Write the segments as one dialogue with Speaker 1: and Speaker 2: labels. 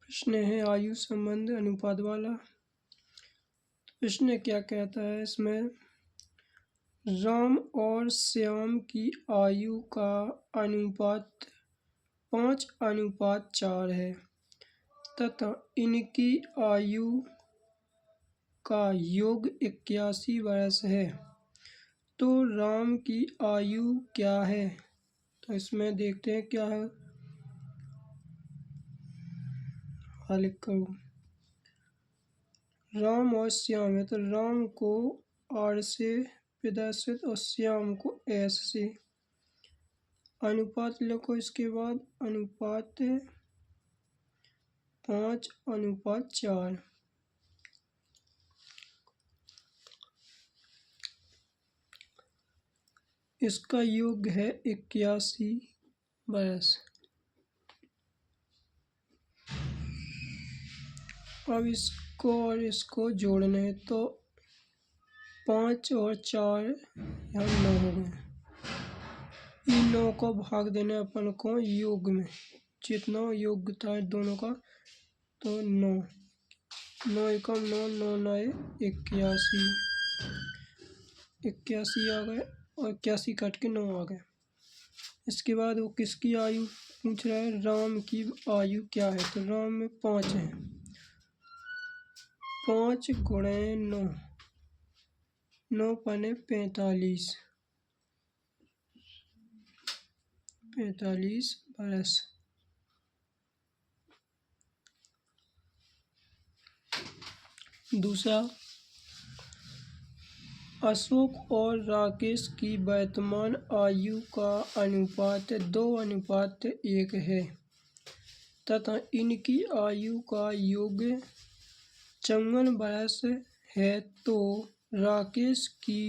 Speaker 1: प्रश्न है आयु संबंध अनुपात वाला। प्रश्न क्या कहता है इसमें, राम और श्याम की आयु का अनुपात 5:4 है तथा इनकी आयु का योग 81 वर्ष है, तो राम की आयु क्या है। तो इसमें देखते हैं क्या है, हल करो। राम और श्याम है तो राम को आर से प्रदर्शित और श्याम को एस से। अनुपात लिखो, इसके बाद अनुपात 5:4। इसका योग है 81 वर्ष। अब इसको और इसको जोड़ने हैं तो 5 और 4 यहाँ 9 हो गए। इन 9 को भाग देना अपन को योग में, जितना योग था दोनों का, तो 9 9 एकम 9 9 9 81 81 आ गए और 81 काट के 9 आ गए। इसके बाद वो किसकी आयु पूछ रहा है, राम की आयु क्या है। तो राम में 5 है, 5 गुणे 9, 9 पने 45 वर्ष। दूसरा, अशोक और राकेश की वर्तमान आयु का अनुपात 2:1 है तथा इनकी आयु का योग 54 वर्ष है, तो राकेश की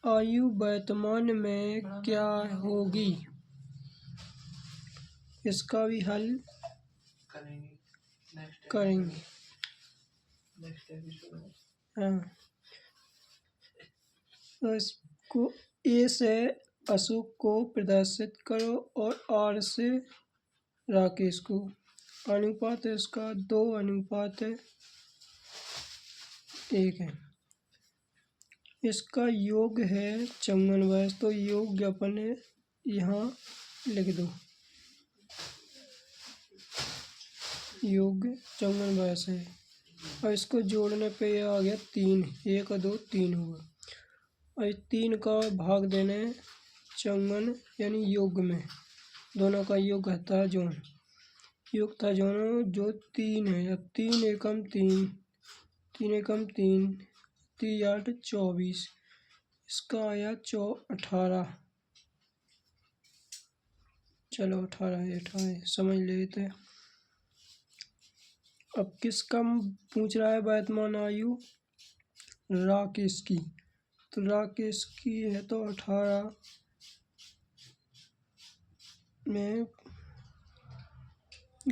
Speaker 1: आयु वर्तमान में क्या होगी। इसका भी हल करेंगे। हाँ, तो इसको ए से अशोक को प्रदर्शित करो और आर से राकेश को। अनुपात इसका 2:1 है। इसका योग है 54 वर्ष, तो योग अपन यहाँ लिख दो, योग 54 वर्ष है। और इसको जोड़ने पे ये आ गया 3, 1 और 2 3 हुआ। और 3 का भाग देने 54 यानी योग में, दोनों का योग था जोन, योग था दोनों जो 3 है। अब 3 एकम 3, 3 एकम 3, 3 8 24, इसका आया 18। चलो 18 समझ लेते हैं। अब किसका पूछ रहा है वर्तमान आयु, राकेश की। तो राकेश की है तो 18 में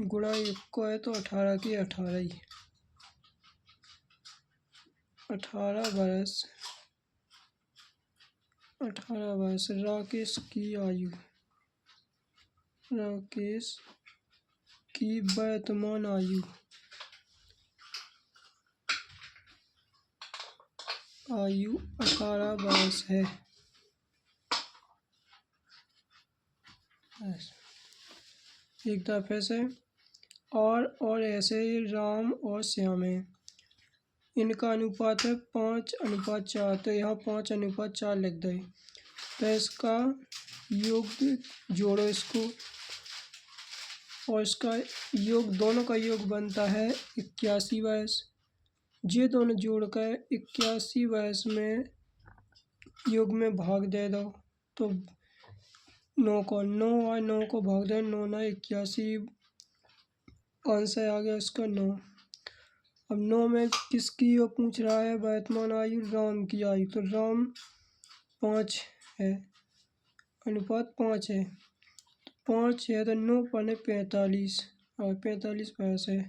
Speaker 1: गुणा 1 को है तो 18 की 18 ही, 18 वर्ष। 18 वर्ष राकेश की आयु, राकेश की वर्तमान आयु, आयु 18 वर्ष है। एक दफे से और ऐसे ही राम और श्याम है, इनका अनुपात है 5:4, तो यहाँ 5:4 लिख दे। तो इसका योग जोड़ो इसको, और इसका योग, दोनों का योग बनता है 81 वर्ष। ये दोनों जोड़कर 81 वर्ष में योग में भाग दे दो, तो 9 को भाग दे, 9 9 81, आंसर आ गया इसका 9। अब 9 में किसकी वो पूछ रहा है वर्तमान आयु, राम की आयु। तो राम 5 है, अनुपात 5 है, 5 है तो 9 पने 45 और 45 वर्ष है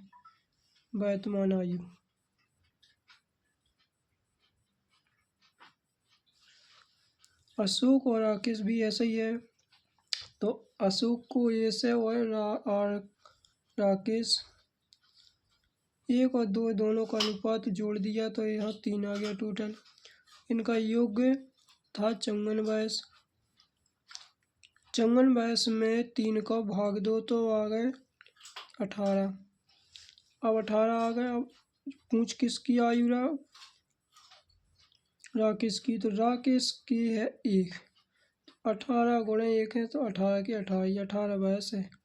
Speaker 1: वर्तमान आयु। अशोक और राकेश भी ऐसा ही है, तो अशोक को ए से और राकेश एक और दो दोनों का अनुपात जोड़ दिया तो यहाँ 3 आ गया टोटल। इनका योग था 54। 54 में 3 का भाग दो तो आ गए 18। अब 18 आ गए। अब पूछ किसकी आयु राकेश की, तो राकेश की है 1। 18 गुणे 1 है तो 18 की 28, 18 22 है।